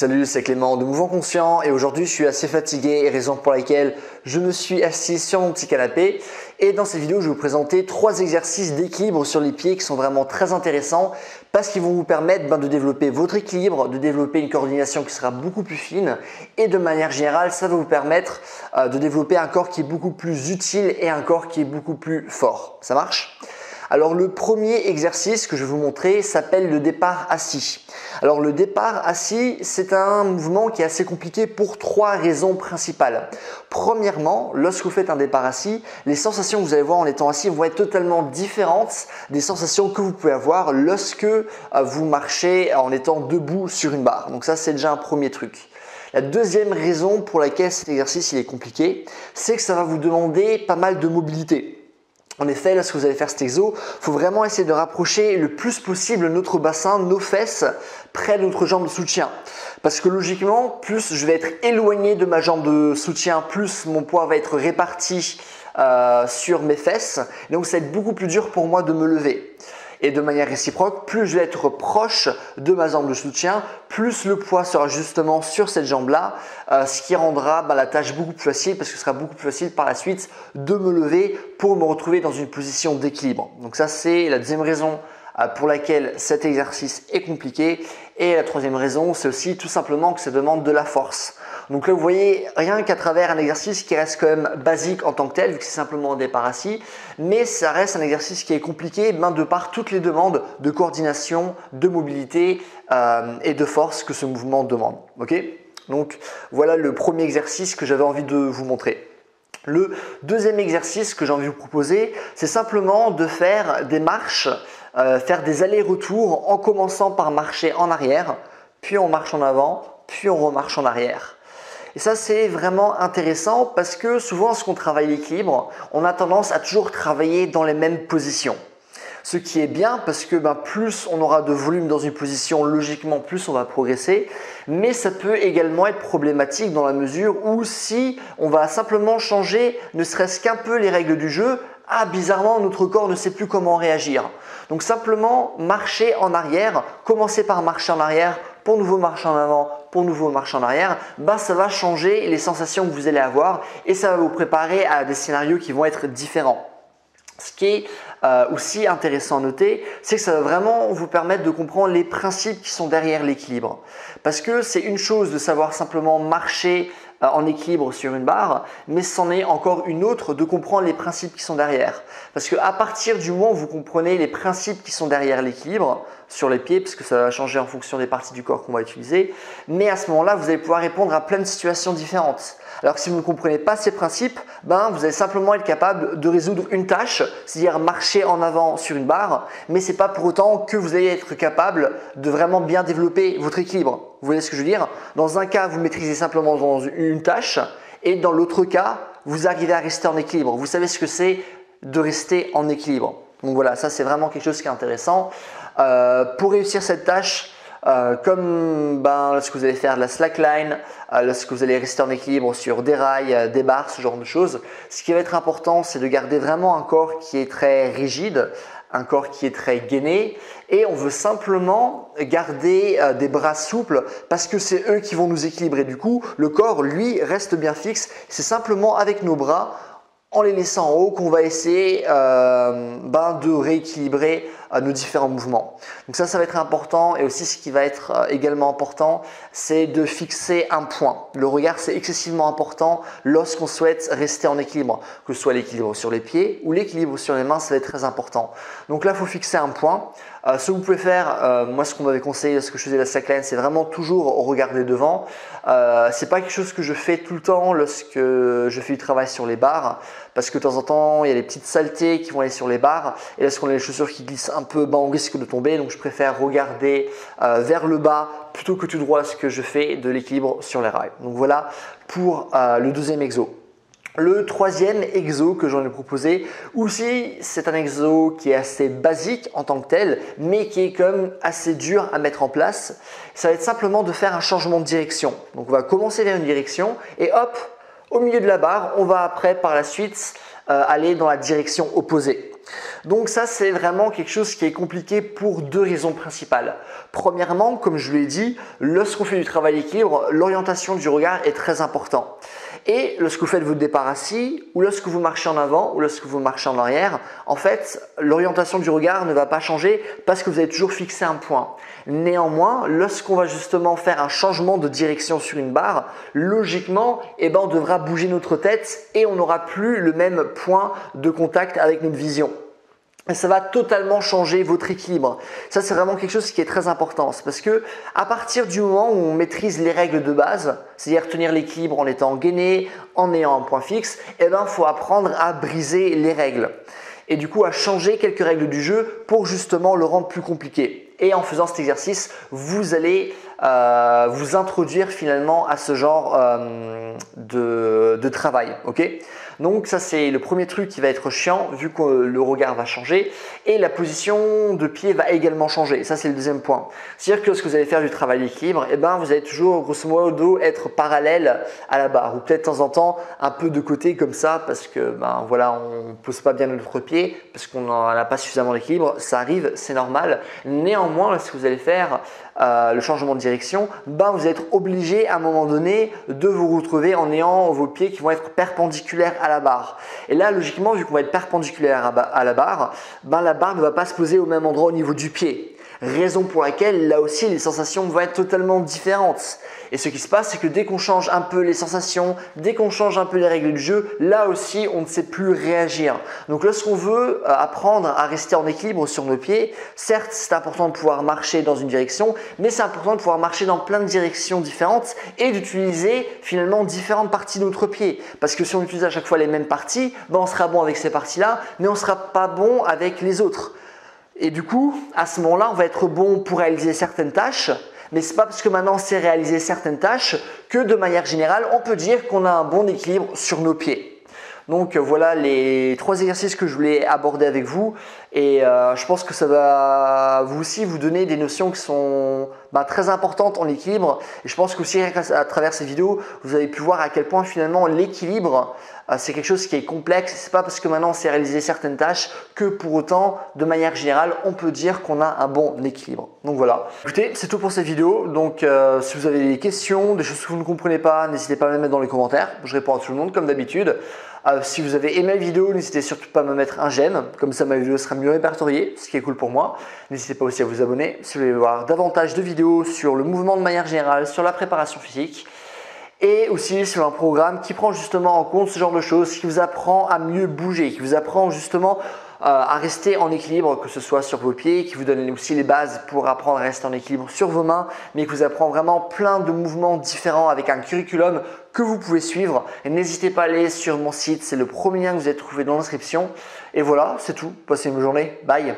Salut, c'est Clément de Mouvement Conscient et aujourd'hui je suis assez fatigué, raison pour laquelle je me suis assis sur mon petit canapé. Et dans cette vidéo, je vais vous présenter 3 exercices d'équilibre sur les pieds qui sont vraiment très intéressants parce qu'ils vont vous permettre de développer votre équilibre, de développer une coordination qui sera beaucoup plus fine et de manière générale, ça va vous permettre de développer un corps qui est beaucoup plus utile et un corps qui est beaucoup plus fort. Ça marche ? Alors le premier exercice que je vais vous montrer s'appelle le départ assis. Alors le départ assis, c'est un mouvement qui est assez compliqué pour 3 raisons principales. Premièrement, lorsque vous faites un départ assis, les sensations que vous allez voir en étant assis vont être totalement différentes des sensations que vous pouvez avoir lorsque vous marchez en étant debout sur une barre. Donc ça, c'est déjà un premier truc. La deuxième raison pour laquelle cet exercice est compliqué, c'est que ça va vous demander pas mal de mobilité. En effet, lorsque vous allez faire cet exo, il faut vraiment essayer de rapprocher le plus possible notre bassin, nos fesses, près de notre jambe de soutien. Parce que logiquement, plus je vais être éloigné de ma jambe de soutien, plus mon poids va être réparti sur mes fesses. Et donc, ça va être beaucoup plus dur pour moi de me lever. Et de manière réciproque, plus je vais être proche de ma jambe de soutien, plus le poids sera justement sur cette jambe-là, ce qui rendra la tâche beaucoup plus facile parce que ce sera beaucoup plus facile par la suite de me lever pour me retrouver dans une position d'équilibre. Donc ça, c'est la deuxième raison pour laquelle cet exercice est compliqué. Et la troisième raison, c'est aussi tout simplement que ça demande de la force. Donc là, vous voyez, rien qu'à travers un exercice qui reste quand même basique en tant que tel, vu que c'est simplement un départ assis, mais ça reste un exercice qui est compliqué de par toutes les demandes de coordination, de mobilité et de force que ce mouvement demande. Okay ? Donc voilà le premier exercice que j'avais envie de vous montrer. Le deuxième exercice que j'ai envie de vous proposer, c'est simplement de faire des marches, faire des allers-retours en commençant par marcher en arrière, puis on marche en avant, puis on remarche en arrière. Et ça, c'est vraiment intéressant parce que souvent, lorsqu'on travaille l'équilibre, on a tendance à toujours travailler dans les mêmes positions. Ce qui est bien parce que plus on aura de volume dans une position, logiquement, plus on va progresser. Mais ça peut également être problématique dans la mesure où si on va simplement changer ne serait-ce qu'un peu les règles du jeu, bizarrement, notre corps ne sait plus comment réagir. Donc simplement marcher en arrière, commencer par marcher en arrière, pour nouveau marcher en avant, pour nouveau marcher en arrière, ça va changer les sensations que vous allez avoir et ça va vous préparer à des scénarios qui vont être différents. Ce qui est aussi intéressant à noter, c'est que ça va vraiment vous permettre de comprendre les principes qui sont derrière l'équilibre. Parce que c'est une chose de savoir simplement marcher en équilibre sur une barre, mais c'en est encore une autre de comprendre les principes qui sont derrière. Parce qu'à partir du moment où vous comprenez les principes qui sont derrière l'équilibre sur les pieds, parce que ça va changer en fonction des parties du corps qu'on va utiliser, mais à ce moment-là, vous allez pouvoir répondre à plein de situations différentes. Alors que si vous ne comprenez pas ces principes, vous allez simplement être capable de résoudre une tâche, c'est-à-dire marcher en avant sur une barre, mais ce n'est pas pour autant que vous allez être capable de vraiment bien développer votre équilibre. Vous voyez ce que je veux dire ? Dans un cas, vous maîtrisez simplement dans une tâche et dans l'autre cas, vous arrivez à rester en équilibre. Vous savez ce que c'est de rester en équilibre. Donc voilà, ça c'est vraiment quelque chose qui est intéressant. Pour réussir cette tâche, comme lorsque vous allez faire de la slackline, lorsque vous allez rester en équilibre sur des rails, des barres, ce genre de choses, ce qui va être important, c'est de garder vraiment un corps qui est très rigide, un corps qui est très gainé et on veut simplement garder des bras souples parce que c'est eux qui vont nous équilibrer. Du coup, le corps, lui, reste bien fixe. C'est simplement avec nos bras, en les laissant en haut, qu'on va essayer de rééquilibrer nos différents mouvements. Donc ça va être important et aussi ce qui va être également important, c'est de fixer un point. Le regard, c'est excessivement important lorsqu'on souhaite rester en équilibre, que ce soit l'équilibre sur les pieds ou l'équilibre sur les mains, ça va être très important. Donc là, il faut fixer un point. Ce que vous pouvez faire, moi ce qu'on m'avait conseillé lorsque je faisais la slackline, c'est vraiment toujours regarder devant. C'est pas quelque chose que je fais tout le temps lorsque je fais du travail sur les barres parce que de temps en temps il y a des petites saletés qui vont aller sur les barres et lorsqu'on a les chaussures qui glissent un peu, on risque de tomber. Donc je préfère regarder vers le bas plutôt que tout droit ce que je fais de l'équilibre sur les rails. Donc voilà pour le deuxième exo. Le troisième exo que j'en ai proposé, aussi c'est un exo qui est assez basique en tant que tel, mais qui est quand même assez dur à mettre en place. Ça va être simplement de faire un changement de direction. Donc on va commencer vers une direction et hop, au milieu de la barre, on va après par la suite aller dans la direction opposée. Donc ça, c'est vraiment quelque chose qui est compliqué pour deux raisons principales. Premièrement, comme je l'ai dit, lorsqu'on fait du travail d'équilibre, l'orientation du regard est très importante. Et lorsque vous faites votre départ assis, ou lorsque vous marchez en avant, ou lorsque vous marchez en arrière, en fait, l'orientation du regard ne va pas changer parce que vous avez toujours fixé un point. Néanmoins, lorsqu'on va justement faire un changement de direction sur une barre, logiquement, on devra bouger notre tête et on n'aura plus le même point de contact avec notre vision. Et ça va totalement changer votre équilibre. Ça, c'est vraiment quelque chose qui est très important. C'est parce que à partir du moment où on maîtrise les règles de base, c'est-à-dire tenir l'équilibre en étant gainé, en ayant un point fixe, il faut apprendre à briser les règles. Et du coup, à changer quelques règles du jeu pour justement le rendre plus compliqué. Et en faisant cet exercice, vous allez vous introduire finalement à ce genre de travail. Okay ? Donc ça, c'est le premier truc qui va être chiant vu que le regard va changer et la position de pied va également changer. Ça, c'est le deuxième point. C'est-à-dire que lorsque vous allez faire du travail d'équilibre, vous allez toujours grosso modo être parallèle à la barre ou peut-être de temps en temps un peu de côté comme ça parce que on ne pose pas bien notre pied parce qu'on n'a pas suffisamment d'équilibre. Ça arrive, c'est normal. Néanmoins, lorsque vous allez faire le changement de direction, vous allez être obligé à un moment donné de vous retrouver en ayant vos pieds qui vont être perpendiculaires à la barre. Et là, logiquement, vu qu'on va être perpendiculaire à la barre ne va pas se poser au même endroit au niveau du pied. Raison pour laquelle, là aussi, les sensations vont être totalement différentes. Et ce qui se passe, c'est que dès qu'on change un peu les sensations, dès qu'on change un peu les règles du jeu, là aussi, on ne sait plus réagir. Donc lorsqu'on veut apprendre à rester en équilibre sur nos pieds, certes, c'est important de pouvoir marcher dans une direction, mais c'est important de pouvoir marcher dans plein de directions différentes et d'utiliser finalement différentes parties de notre pied. Parce que si on utilise à chaque fois les mêmes parties, on sera bon avec ces parties-là, mais on ne sera pas bon avec les autres. Et du coup, à ce moment-là, on va être bon pour réaliser certaines tâches, mais ce n'est pas parce que maintenant on sait réaliser certaines tâches que de manière générale, on peut dire qu'on a un bon équilibre sur nos pieds. Donc voilà les 3 exercices que je voulais aborder avec vous et je pense que ça va vous aussi vous donner des notions qui sont très importantes en équilibre. Et je pense qu'aussi à travers ces vidéos, vous avez pu voir à quel point finalement l'équilibre c'est quelque chose qui est complexe. Ce n'est pas parce que maintenant on sait réaliser certaines tâches que pour autant, de manière générale, on peut dire qu'on a un bon équilibre. Donc voilà. Écoutez, c'est tout pour cette vidéo. Donc si vous avez des questions, des choses que vous ne comprenez pas, n'hésitez pas à me les mettre dans les commentaires. Je réponds à tout le monde comme d'habitude. Si vous avez aimé la vidéo, n'hésitez surtout pas à me mettre un j'aime, comme ça ma vidéo sera mieux répertoriée, ce qui est cool pour moi. N'hésitez pas aussi à vous abonner si vous voulez voir davantage de vidéos sur le mouvement de manière générale, sur la préparation physique. Et aussi sur un programme qui prend justement en compte ce genre de choses, qui vous apprend à mieux bouger, qui vous apprend justement à rester en équilibre, que ce soit sur vos pieds, qui vous donne aussi les bases pour apprendre à rester en équilibre sur vos mains, mais qui vous apprend vraiment plein de mouvements différents avec un curriculum que vous pouvez suivre. Et n'hésitez pas à aller sur mon site, c'est le premier lien que vous allez trouver dans la description. Et voilà, c'est tout. Passez une bonne journée. Bye.